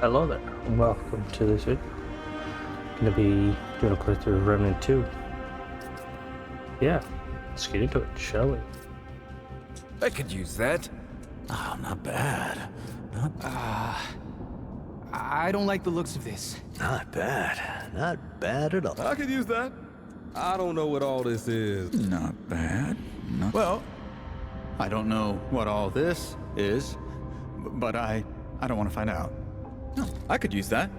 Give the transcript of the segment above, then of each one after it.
Hello there, and welcome to this video. Gonna be doing a playthrough of Remnant 2. Yeah, let's get into it, shall we? I could use that. Oh, not bad. I don't like the looks of this. Not bad. Not bad at all. I could use that. I don't know what all this is. Not bad. Not well. I don't know what all this is, but I don't want to find out. No, I could use that.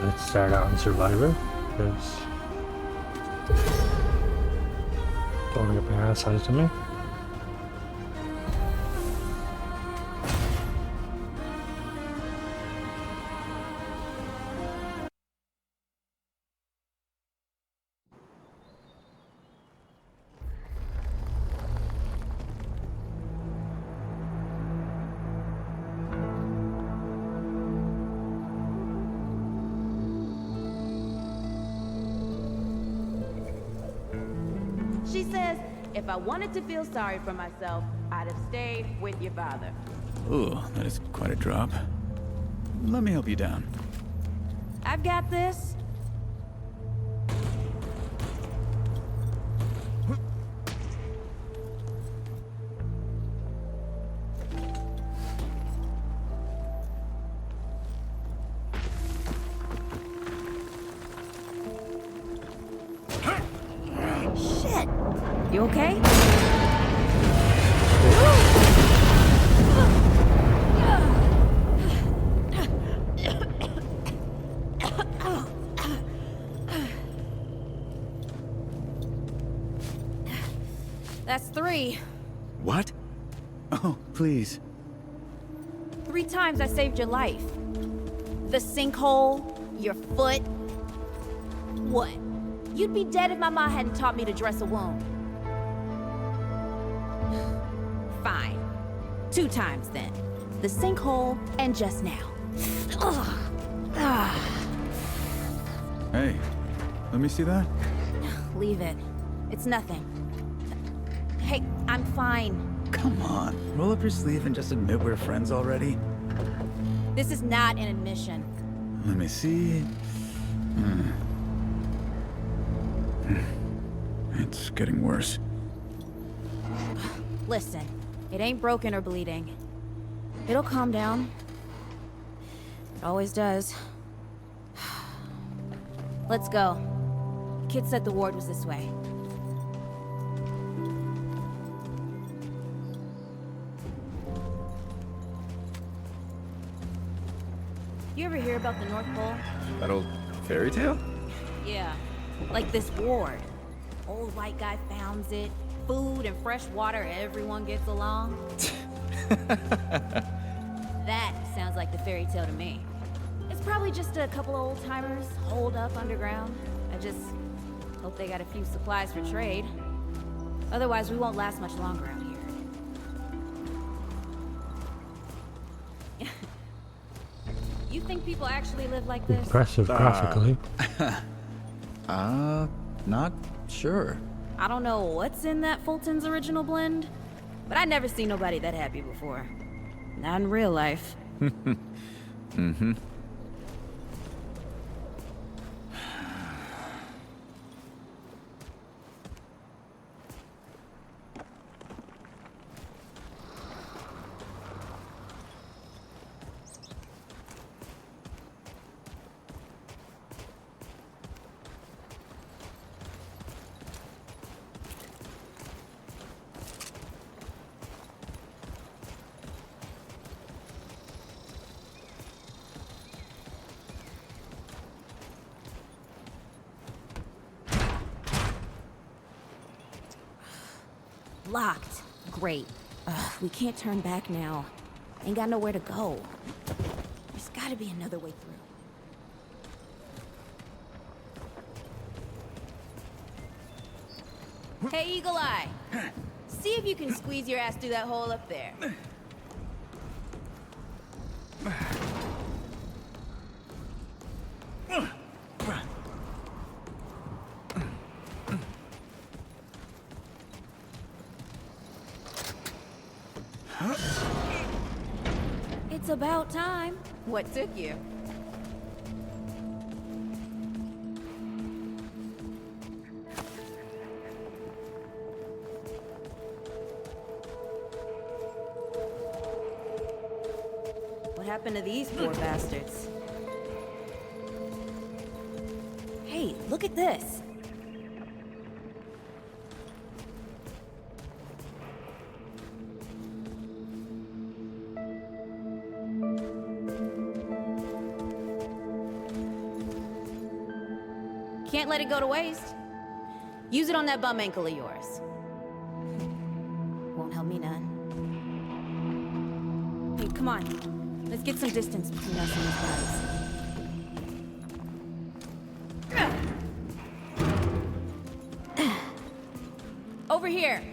Let's start out on Survivor, because don't want to get my ass handed to me. She says, if I wanted to feel sorry for myself, I'd have stayed with your father. Ooh, that is quite a drop. Let me help you down. I've got this. Shit! You okay? That's 3. What? Oh, please. 3 times I saved your life. The sinkhole, your foot. What? You'd be dead if my mom hadn't taught me to dress a wound. Fine. 2 times then. The sinkhole and just now. Ugh. Hey, let me see that. Leave it. It's nothing. Hey, I'm fine. Come on, roll up your sleeve and just admit we're friends already. This is not an admission. Let me see. It's getting worse. Listen, it ain't broken or bleeding. It'll calm down. It always does. Let's go. Kid said the ward was this way. You ever hear about the North Pole? That old fairy tale? Yeah, like this ward. Old white guy founds it. Food and fresh water, everyone gets along. That sounds like the fairy tale to me. It's probably just a couple of old timers holed up underground. I just hope they got a few supplies for trade. Otherwise, we won't last much longer out here. You think people actually live like this? Impressive graphically. Not sure. I don't know what's in that Fulton's original blend, but I never seen nobody that happy before. Not in real life. Mm-hmm. Locked. Great. Ugh, we can't turn back now. Ain't got nowhere to go. There's gotta be another way through. Hey, Eagle Eye. See if you can squeeze your ass through that hole up there. It's about time. What took you? What happened to these poor bastards? Hey, look at this. Can't let it go to waste. Use it on that bum ankle of yours. Won't help me none. Hey, come on. Let's get some distance between us and these guys. Over here.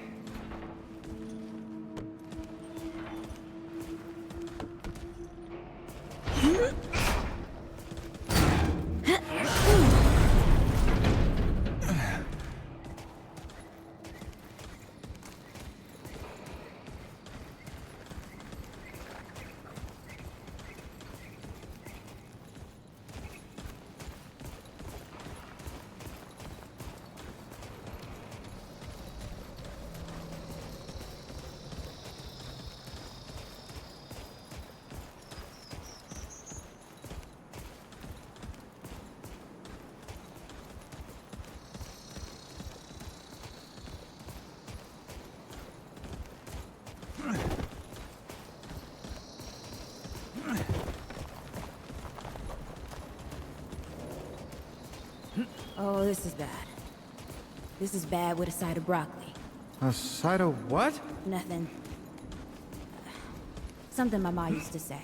Oh, this is bad. This is bad with a side of broccoli. A side of what? Nothing. Something my ma used to say.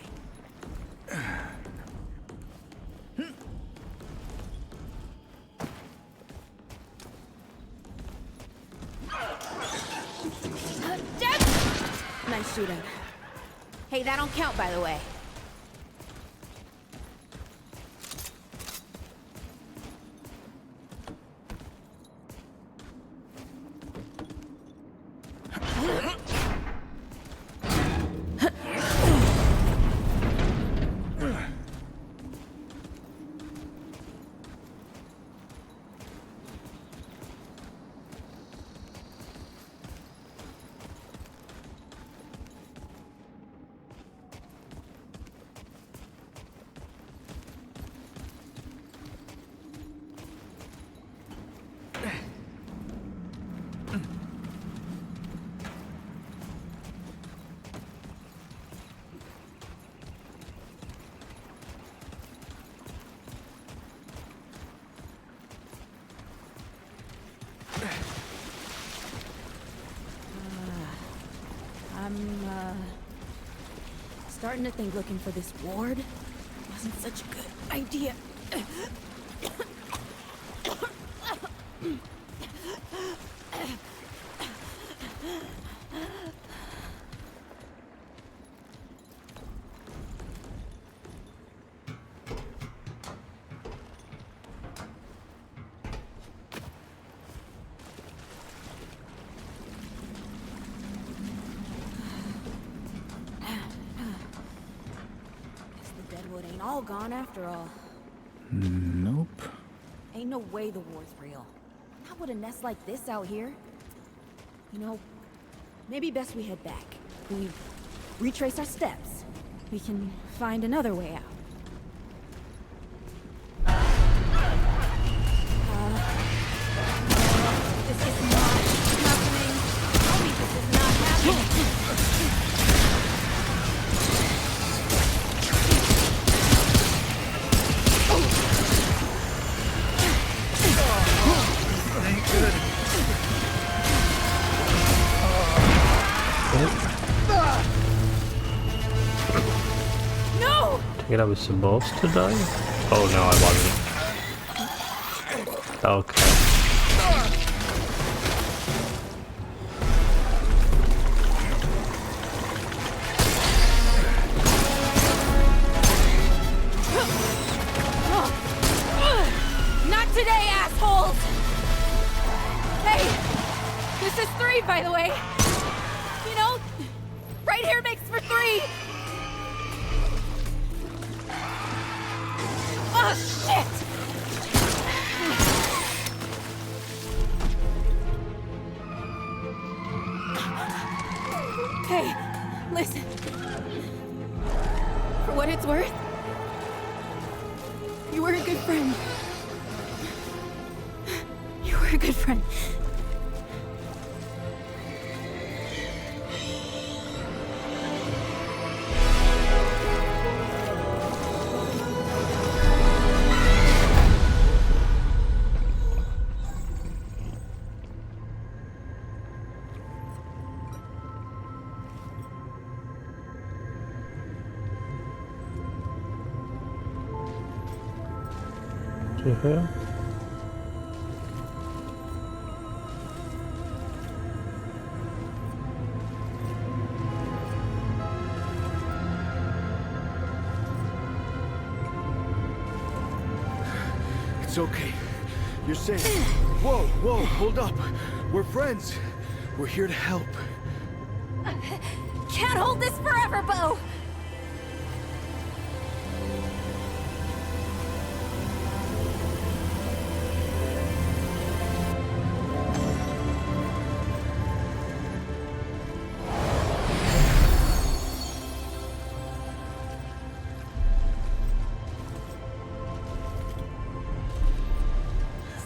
Nice shooting. Hey, that don't count, by the way. Starting to think looking for this ward wasn't such a good idea. Deadwood ain't all gone after all. Nope. Ain't no way the war's real. Not with a nest like this out here. You know, maybe best we head back. We retrace our steps. We can find another way out. This is not happening. Tell me this is not happening. Ain't good. think I was supposed to die? Oh no, I wasn't. Okay. Not today, assholes! Hey! This is 3, by the way. You know, right here makes for 3. Oh, shit! Hey, listen. For what it's worth, you were a good friend. You were a good friend. To her? It's okay. You're safe. Whoa, whoa, hold up. We're friends. We're here to help. Can't hold this forever, Bo!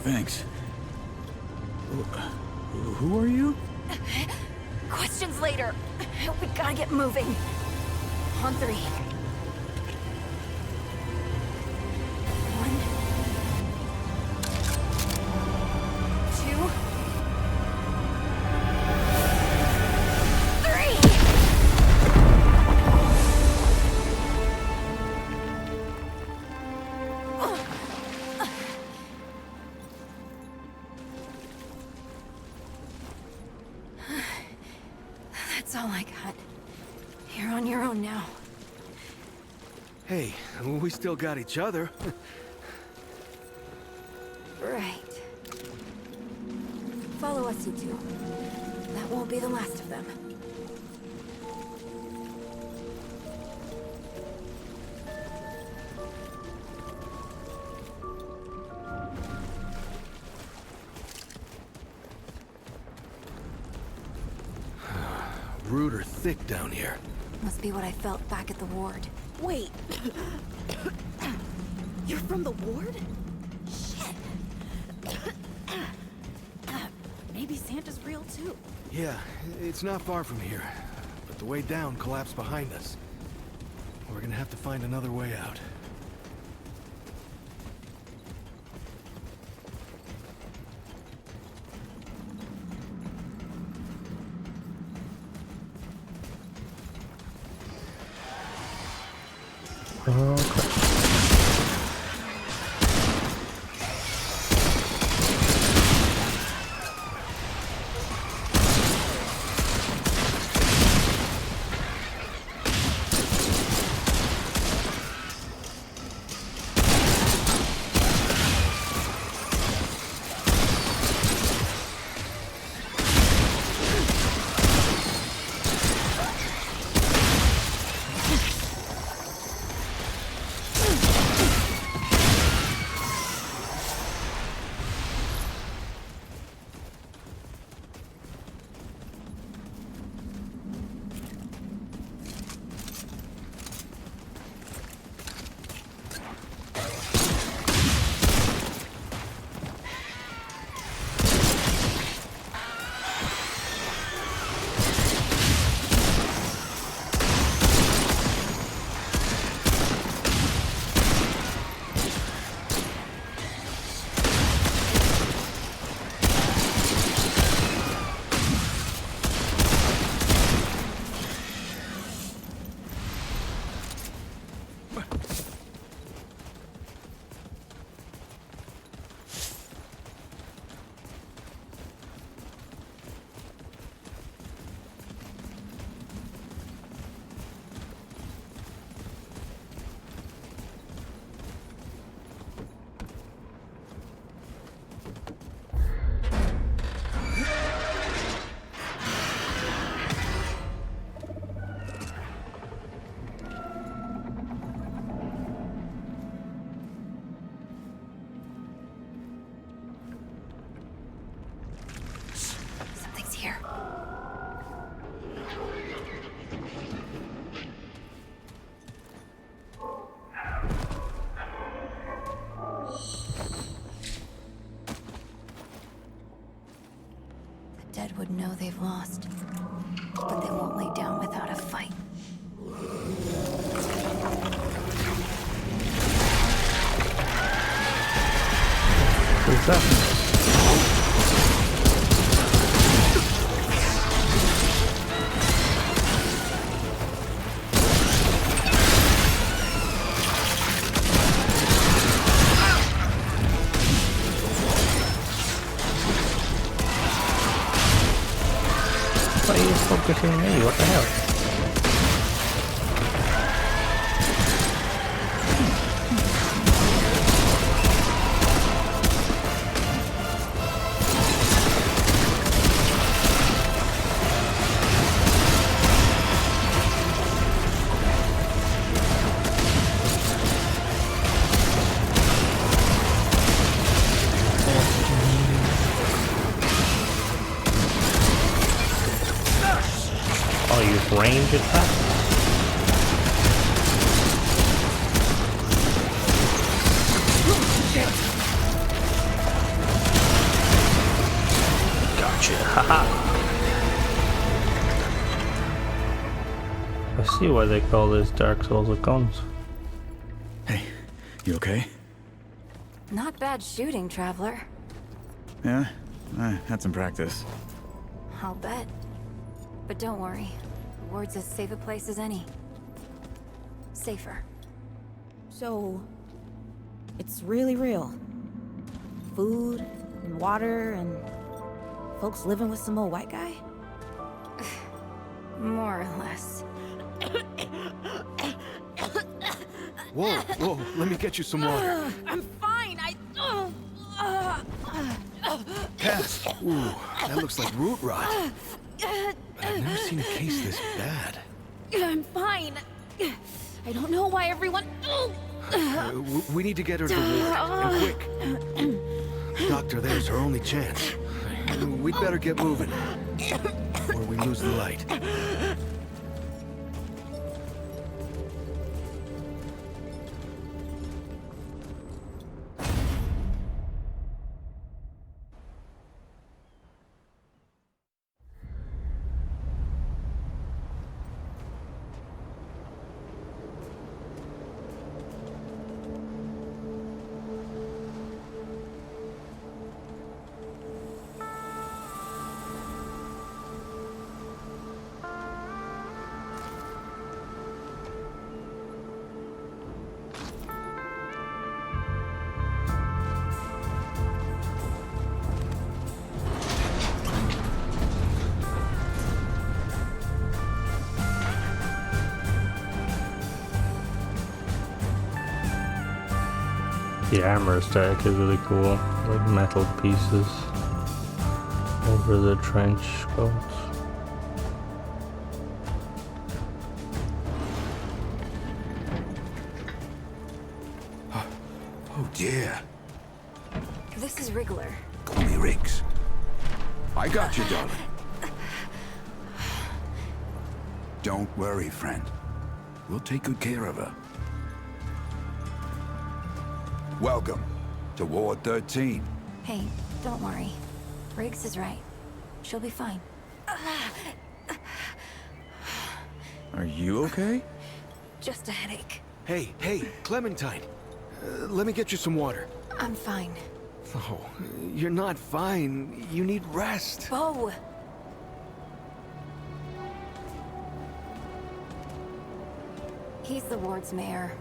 Thanks. Who are you? Questions later. We gotta get moving. On 3. 1, 2, 3! That's all I got. You're on your own now. Hey, we still got each other. Right. Follow us, you two. That won't be the last of them. Rude or thick down here. Must be what I felt back at the ward. Wait. You're from the ward? Shit. Maybe Santa's real too. Yeah, it's not far from here. But the way down collapsed behind us. We're gonna have to find another way out. Okay. should know they've lost. But they won't lay down without a fight. What's that? Why are you focusing on me? What the hell? Oh, use range attack? Gotcha, haha. I see why they call this Dark Souls of guns. Hey, you okay? Not bad shooting, Traveler. Yeah, I had some practice. I'll bet. But don't worry. The ward's as safe a place as any. Safer. So, it's really real. Food and water and folks living with some old white guy? More or less. Whoa, whoa, let me get you some water. I'm fine. Cass! Ooh, that looks like root rot. But I've never seen a case this bad. I'm fine. I don't know why everyone... We need to get her to the ward, and quick. The doctor there's her only chance. We'd better get moving, or we lose the light. The armor aesthetic is really cool, like metal pieces over the trench coats. Oh dear. This is Wriggler. Call me Riggs. I got you, darling. Don't worry, friend. We'll take good care of her. Welcome to Ward 13. Hey, don't worry. Riggs is right. She'll be fine. Are you okay? Just a headache. Hey, Clementine. Let me get you some water. I'm fine. Oh, you're not fine. You need rest. Bo! He's the ward's mayor.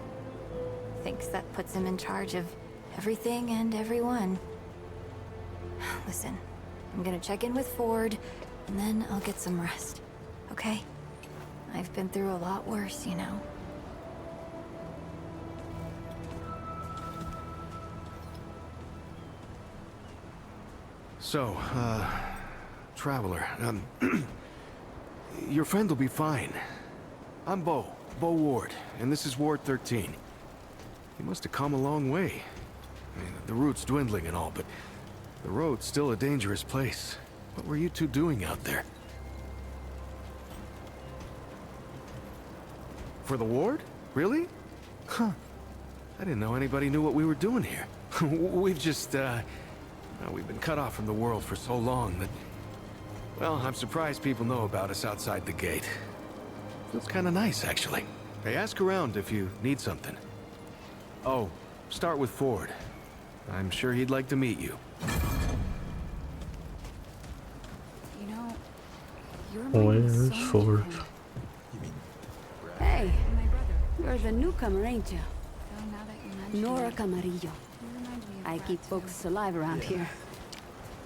Thinks that puts him in charge of everything and everyone. Listen, I'm gonna check in with Ford, and then I'll get some rest. Okay? I've been through a lot worse, you know. So, Traveler, your friend will be fine. I'm Bo Ward, and this is Ward 13. You must have come a long way. I mean, the route's dwindling and all, but the road's still a dangerous place. What were you two doing out there? For the ward? Really? Huh. I didn't know anybody knew what we were doing here. We've just, we've been cut off from the world for so long that Well, I'm surprised people know about us outside the gate. Feels kind of nice, actually. Hey, ask around if you need something. Oh, start with Ford. I'm sure he'd like to meet you. You know, you're Where's Ford? Hey, you're the newcomer, ain't you? Nora Camarillo. I keep folks alive around here.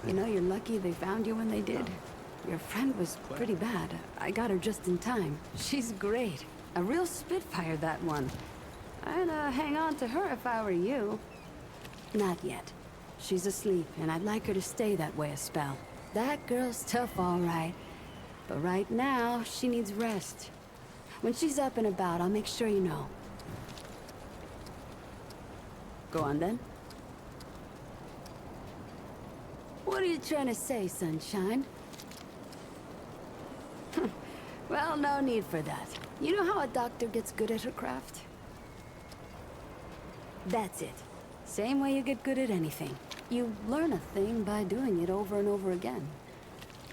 You know, you're lucky they found you when they did. Your friend was pretty bad. I got her just in time. She's great. A real spitfire, that one. I'd hang on to her if I were you. Not yet. She's asleep, and I'd like her to stay that way a spell. That girl's tough, all right. But right now, she needs rest. When she's up and about, I'll make sure you know. Go on, then. What are you trying to say, Sunshine? Well, no need for that. You know how a doctor gets good at her craft? That's it. Same way you get good at anything. You learn a thing by doing it over and over again.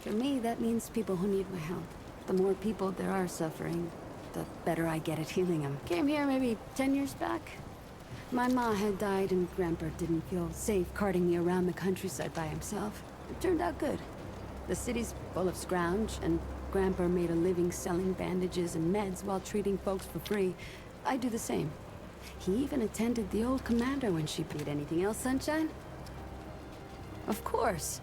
For me, that means people who need my help. The more people there are suffering, the better I get at healing them. Came here maybe 10 years back. My ma had died and Grandpa didn't feel safe carting me around the countryside by himself. It turned out good. The city's full of scrounge, and Grandpa made a living selling bandages and meds while treating folks for free. I do the same. He even attended the old commander when she paid. Anything else, Sunshine? Of course.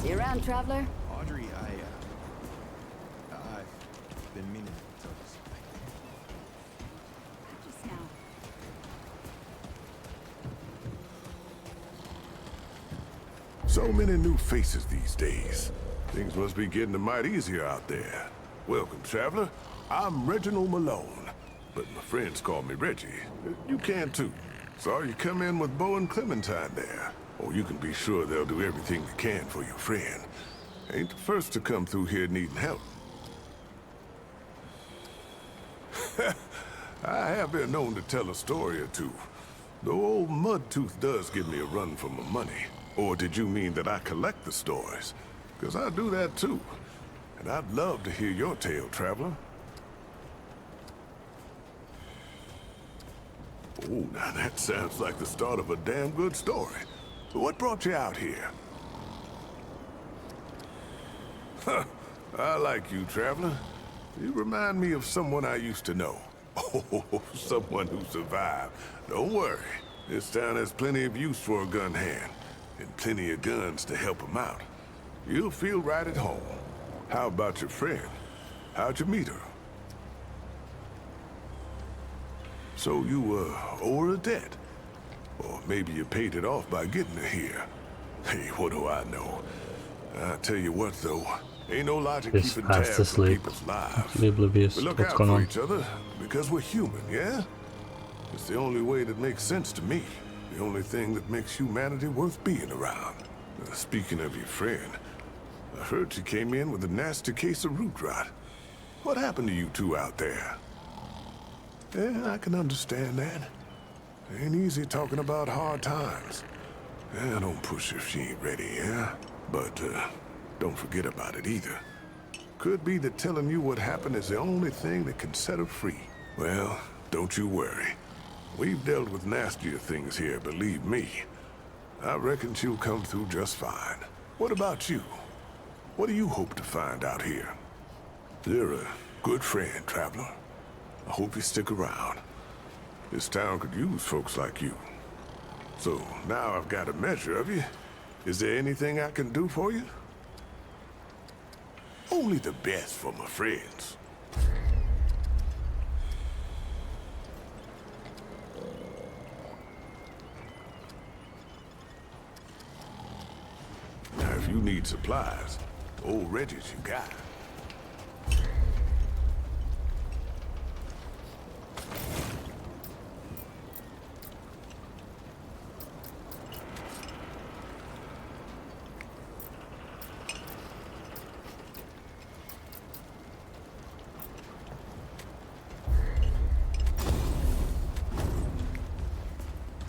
See you around, traveler. Audrey, I've been meaning to tell you something. Just now. So many new faces these days. Things must be getting a mite easier out there. Welcome, traveler. I'm Reginald Malone, but my friends call me Reggie. You can too. Saw you come in with Bo and Clementine there. Oh, you can be sure they'll do everything they can for your friend. Ain't the first to come through here needing help. I have been known to tell a story or two. Though old Mudtooth does give me a run for my money. Or did you mean that I collect the stories? Because I do that too. And I'd love to hear your tale, traveler. Oh, now that sounds like the start of a damn good story. What brought you out here? Huh, I like you, traveler. You remind me of someone I used to know. Oh, someone who survived. Don't worry. This town has plenty of use for a gun hand, and plenty of guns to help him out. You'll feel right at home. How about your friend? How'd you meet her? So you, owe her a debt? Or maybe you paid it off by getting her here. Hey, what do I know? I tell you what, though. Ain't no logic Just keeping fast tabs on asleep. people's lives. Completely oblivious We to look what's out going for on. each other because we're human, yeah? It's the only way that makes sense to me. The only thing that makes humanity worth being around. Speaking of your friend, I heard she came in with a nasty case of root rot. What happened to you two out there? Yeah, I can understand that. Ain't easy talking about hard times. Yeah, don't push her if she ain't ready, yeah? But, don't forget about it either. Could be that telling you what happened is the only thing that can set her free. Well, don't you worry. We've dealt with nastier things here, believe me. I reckon she'll come through just fine. What about you? What do you hope to find out here? You're a good friend, traveler. I hope you stick around. This town could use folks like you. So, now I've got a measure of you. Is there anything I can do for you? Only the best for my friends. Now, if you need supplies, old Reggie's you got.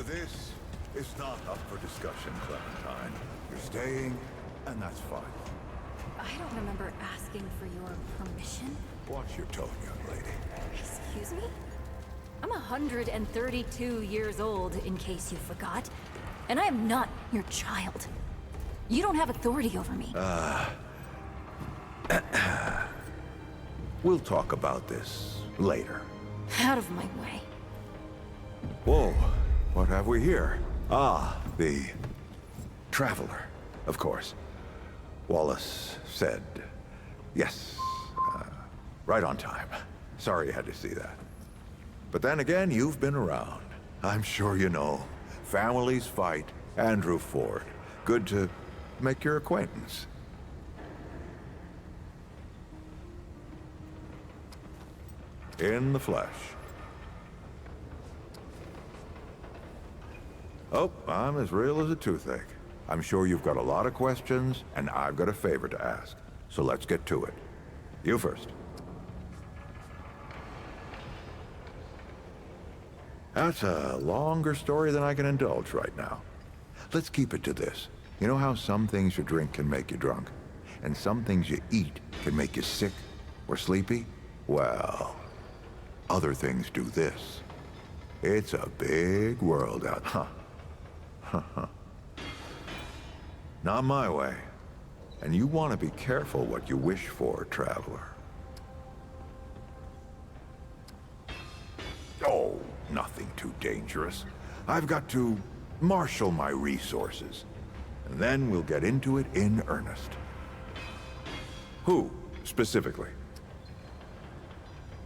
This is not up for discussion, Clementine. You're staying, and that's fine. I don't remember asking for your permission. Watch your tone, young lady. Excuse me? I'm 132 years old, in case you forgot. And I am not your child. You don't have authority over me. We'll talk about this later. Out of my way. Whoa, what have we here? Ah, the Traveler, of course. Wallace said yes. Right on time. Sorry you had to see that. But then again, you've been around. I'm sure you know. Families fight. Andrew Ford. Good to make your acquaintance. In the flesh. Oh, I'm as real as a toothache. I'm sure you've got a lot of questions, and I've got a favor to ask. So let's get to it. You first. That's a longer story than I can indulge right now. Let's keep it to this. You know how some things you drink can make you drunk, and some things you eat can make you sick or sleepy? Well, other things do this. It's a big world out there. Not my way. And you want to be careful what you wish for, traveler. Oh, nothing too dangerous. I've got to marshal my resources. And then we'll get into it in earnest. Who, specifically?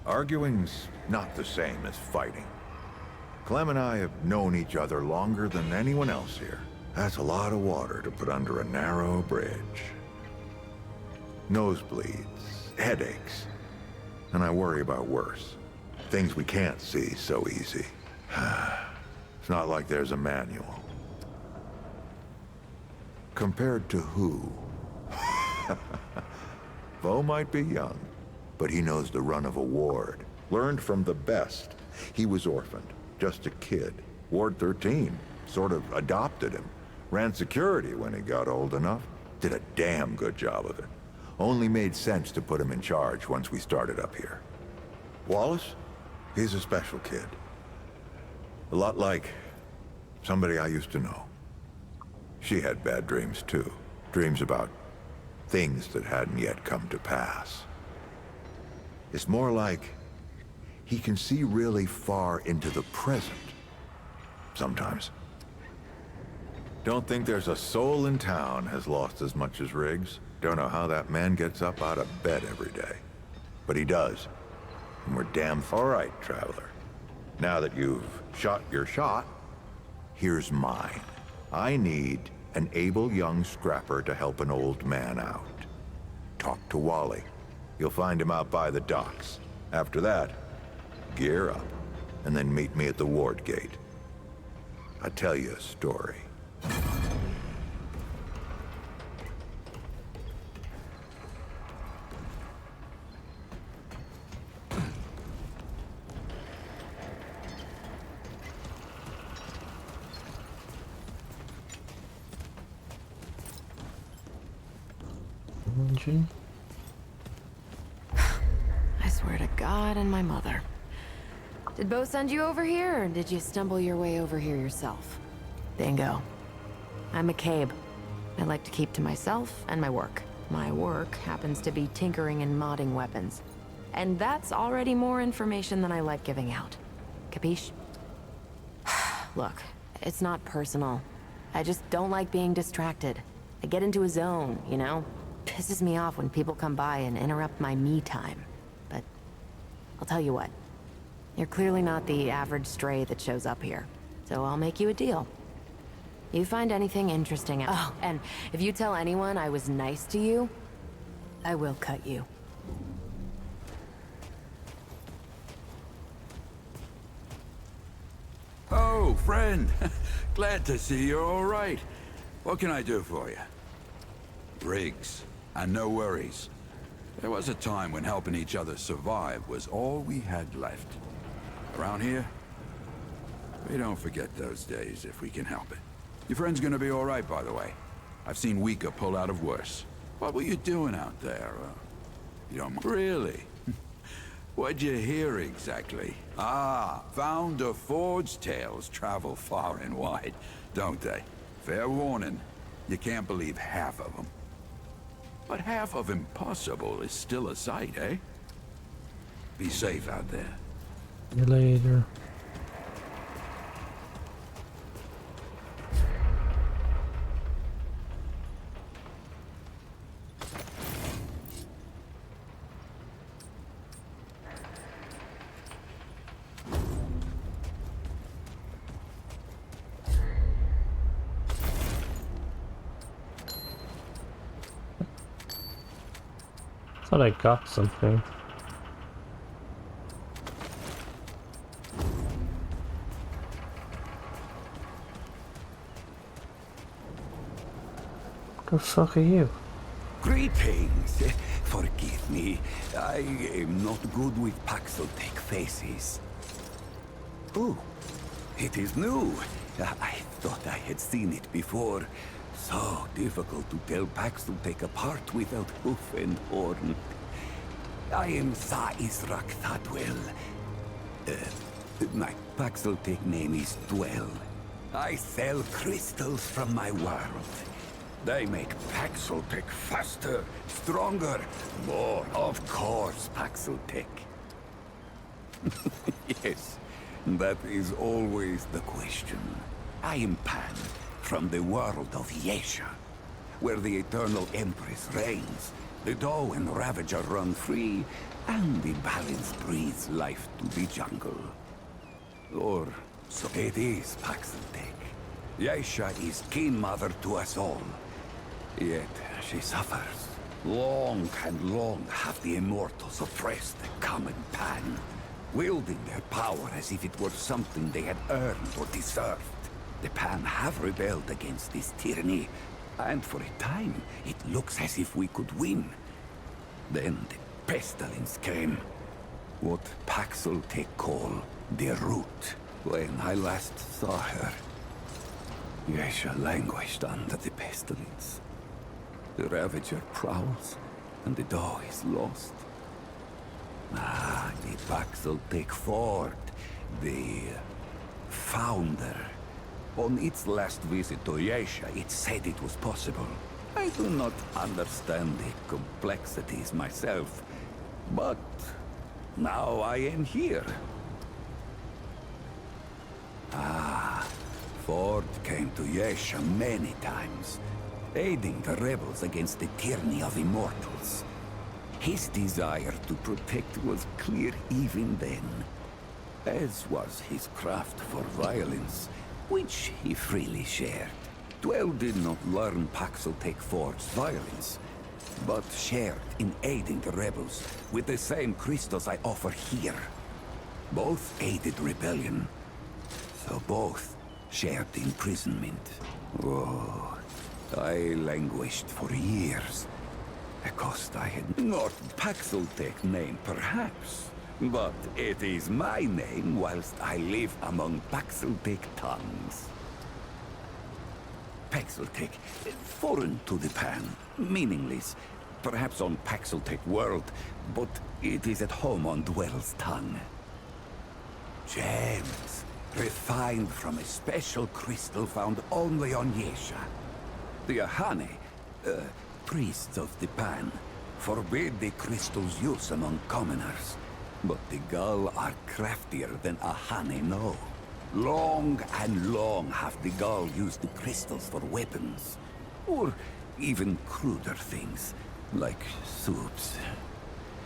Arguing's not the same as fighting. Clem and I have known each other longer than anyone else here. That's a lot of water to put under a narrow bridge. Nosebleeds, headaches, and I worry about worse. Things we can't see so easy. It's not like there's a manual. Compared to who? Bo might be young, but he knows the run of a ward. Learned from the best. He was orphaned, just a kid. Ward 13 sort of adopted him. Ran security when he got old enough. Did a damn good job of it. Only made sense to put him in charge once we started up here. Wallace? He's a special kid. A lot like somebody I used to know. She had bad dreams too. Dreams about things that hadn't yet come to pass. It's more like he can see really far into the present. Sometimes. Don't think there's a soul in town has lost as much as Riggs. Don't know how that man gets up out of bed every day. But he does. And we're damn all right, traveler. Now that you've shot your shot, here's mine. I need an able young scrapper to help an old man out. Talk to Wally. You'll find him out by the docks. After that, gear up, and then meet me at the ward gate. I'll tell you a story. Engine. I swear to God and my mother. Did Bo send you over here, or did you stumble your way over here yourself? Bingo. I'm McCabe. I like to keep to myself and my work. My work happens to be tinkering and modding weapons. And that's already more information than I like giving out. Capiche? Look, it's not personal. I just don't like being distracted. I get into a zone, you know? Pisses me off when people come by and interrupt my me time. But I'll tell you what. You're clearly not the average stray that shows up here. So I'll make you a deal. You find anything interesting out. Oh, and if you tell anyone I was nice to you, I will cut you. Oh, friend. Glad to see you're all right. What can I do for you? Riggs, and no worries. There was a time when helping each other survive was all we had left. Around here, We don't forget those days if we can help it. Your friend's gonna be all right, by the way. I've seen weaker pull out of worse. What were you doing out there? You don't... Really? What'd you hear exactly? Ah, Founder Ford's tales travel far and wide, don't they? Fair warning, you can't believe half of them. But half of impossible is still a sight, eh? Be safe out there. See you later. Thought I got something. The fuck are you? Greetings. Forgive me. I am not good with Paxotech faces. Oh, it is new. I thought I had seen it before. So difficult to tell Paxotech apart without hoof and horn. I am Za Israk Thadwell. My Paxotech name is Dwell. I sell crystals from my world. They make Paxotech faster, stronger, more. Of course, Paxotech. Yes, that is always the question. I am Pan, from the world of Yesha, where the Eternal Empress reigns, the Doe and Ravager run free, and the balance breathes life to the jungle. Or so it is, Paxotech. Yesha is kin mother to us all. Yet she suffers. Long and long have the immortals oppressed the common Pan, wielding their power as if it were something they had earned or deserved. The Pan have rebelled against this tyranny, and for a time it looks as if we could win. Then the pestilence came. What Paxotech call the Root. When I last saw her, Yesha languished under the pestilence. The Ravager prowls, and the Doe is lost. Ah, the Paxotech Ford, the Founder. On its last visit to Yesha, it said it was possible. I do not understand the complexities myself, but now I am here. Ah, Ford came to Yesha many times, aiding the rebels against the tyranny of immortals. His desire to protect was clear even then, as was his craft for violence, which he freely shared. Dwell did not learn Paxotech Ford's violence, but shared in aiding the rebels with the same crystals I offer here. Both aided rebellion, so both shared imprisonment. Oh, I languished for years. A cost I had not Paxotech name, perhaps, but it is my name whilst I live among Paxotech tongues. Paxotech, foreign to the Pan, meaningless, perhaps on Paxotech world, but it is at home on Dwell's tongue. Gems, refined from a special crystal found only on Yesha. The Ahane, priests of the Pan, forbid the crystal's use among commoners, but the Gull are craftier than Ahane know. Long and long have the Gull used the crystals for weapons, or even cruder things, like soups.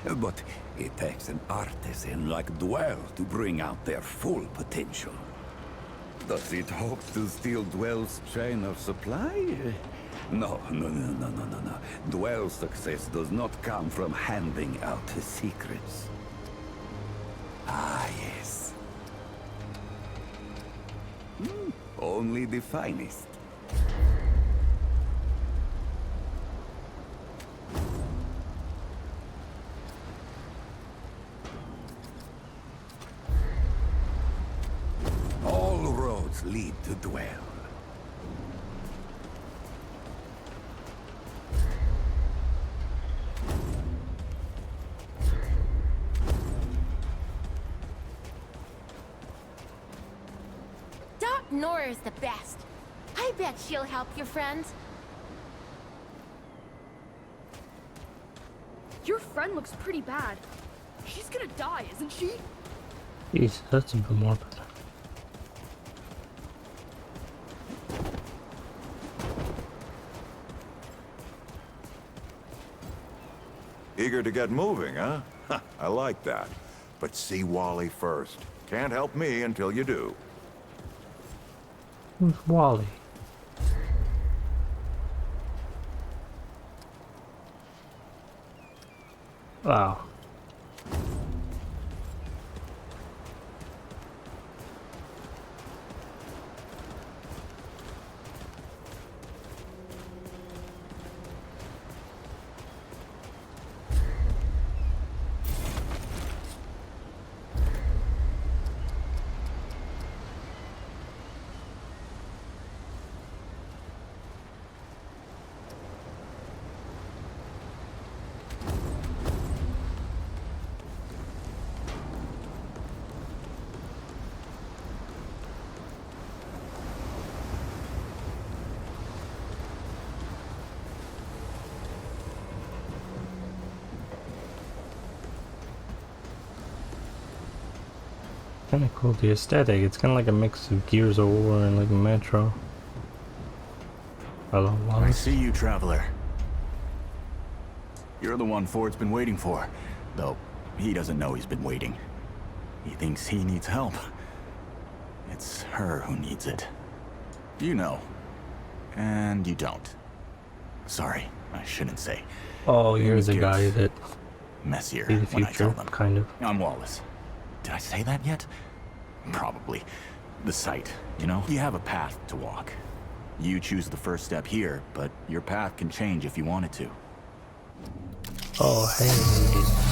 But it takes an artisan like Dwell to bring out their full potential. Does it hope to steal Dwell's chain of supply? No. Dwell's success does not come from handing out his secrets. Ah, yes. Only the finest. All is the best. I bet she'll help your friend. Your friend looks pretty bad. She's gonna die, isn't she? Jeez, that's a bit morbid. Eager to get moving, huh? I like that. But see Wally first. Can't help me until you do. Who's Wally? Wow. Kind of cool, the aesthetic. It's kind of like a mix of Gears of War and like Metro. Hello, Wallace. I see you, traveler. You're the one Ford's been waiting for. Though, he doesn't know he's been waiting. He thinks he needs help. It's her who needs it. You know. And you don't. Sorry, I shouldn't say. Oh, you're Things the get guy that messier see the when I tell future, them. kind of. I'm Wallace. Did I say that yet? Probably. The site, you know? You have a path to walk. You choose the first step here, but your path can change if you want it to. Oh, hey.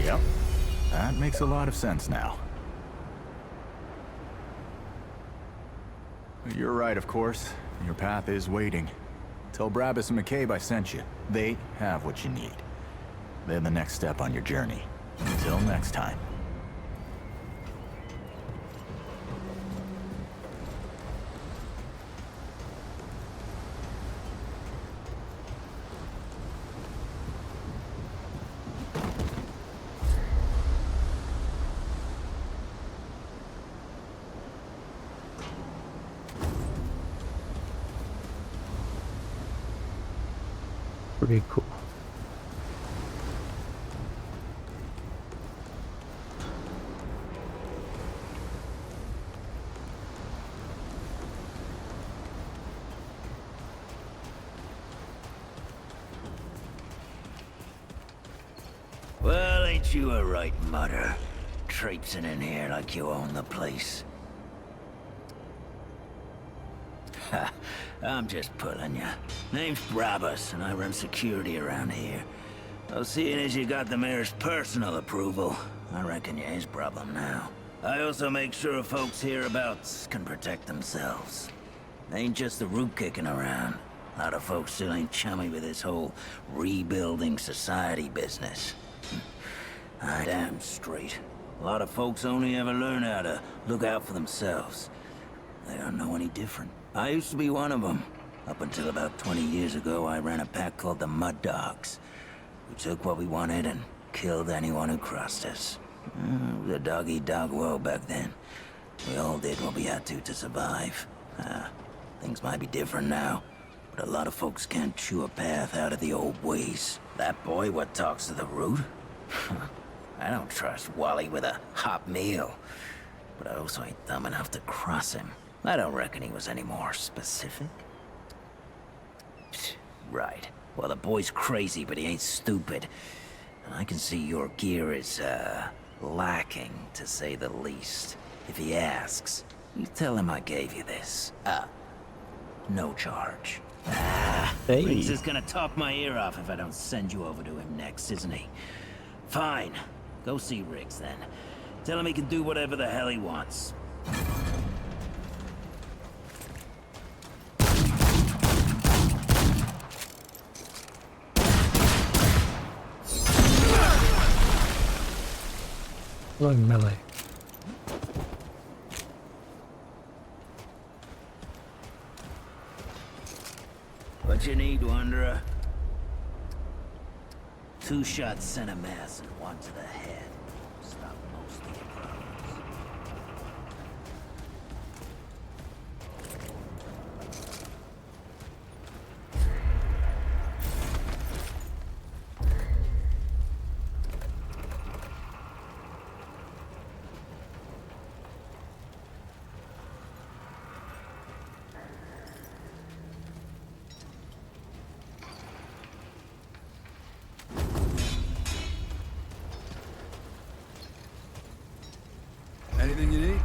Yep. That makes a lot of sense now. You're right, of course. Your path is waiting. Tell Brabus and McCabe I sent you. They have what you need. They're the next step on your journey. Until next time. Pretty cool. Well, ain't you a right mutter? Traipsing in here like you own the place. Ha, I'm just pulling ya. Name's Brabus, and I run security around here. Well, seeing as you got the mayor's personal approval, I reckon you his problem now. I also make sure folks hereabouts can protect themselves. Ain't just the root kicking around. A lot of folks still ain't chummy with this whole rebuilding society business. I damn straight. A lot of folks only ever learn how to look out for themselves. They don't know any different. I used to be one of them. Up until about 20 years ago, I ran a pack called the Mud Dogs. We took what we wanted and killed anyone who crossed us. It was a dog-eat-dog world back then. We all did what we had to survive. Things might be different now, but a lot of folks can't chew a path out of the old ways. That boy what talks to the root? I don't trust Wally with a hot meal. But I also ain't dumb enough to cross him. I don't reckon he was any more specific. Right. Well, the boy's crazy, but he ain't stupid. And I can see your gear is, lacking, to say the least. If he asks, you tell him I gave you this. no charge. Hey. Riggs is gonna talk my ear off if I don't send you over to him next, isn't he? Fine. Go see Riggs then. Tell him he can do whatever the hell he wants. Hello, melee. What you need, Wanderer? 2 shots center mass and 1 to the head. Stop most of your problems. Anything you need?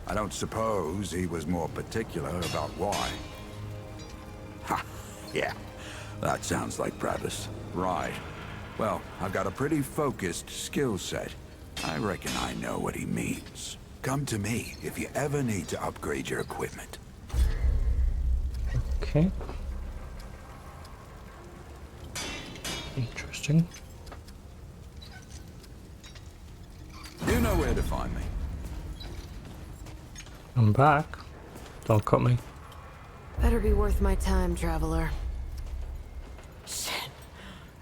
I don't suppose he was more particular about why. Ha! Yeah, that sounds like Brabus. Right. Well, I've got a pretty focused skill set. I reckon I know what he means. Come to me if you ever need to upgrade your equipment. Okay. Interesting. You know where to find me. I'm back. Don't cut me. Better be worth my time, traveler. Shit.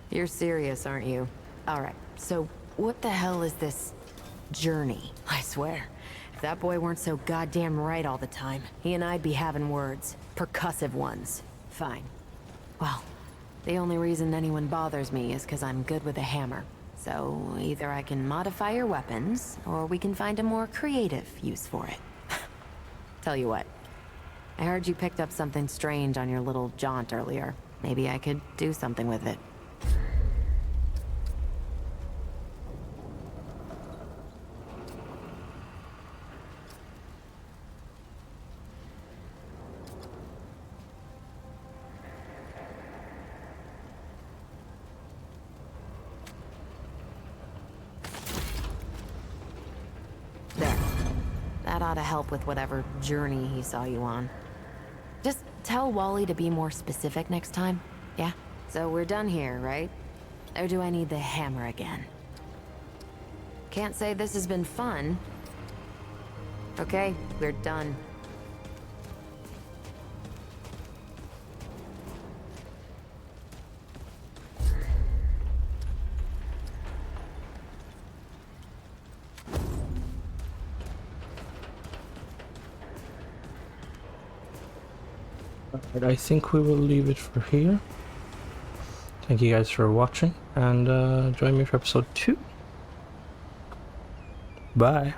You're serious, aren't you? Alright, so what the hell is this journey? I swear. If that boy weren't so goddamn right all the time, he and I'd be having words. Percussive ones. Fine. Well, the only reason anyone bothers me is because I'm good with a hammer. So, either I can modify your weapons, or we can find a more creative use for it. Tell you what. I heard you picked up something strange on your little jaunt earlier. Maybe I could do something with it. That ought to help with whatever journey he saw you on. Just tell Wally to be more specific next time, yeah? So we're done here, right? Or do I need the hammer again? Can't say this has been fun. Okay, we're done. But I think we will leave it for here. Thank you guys for watching, and join me for episode 2. Bye.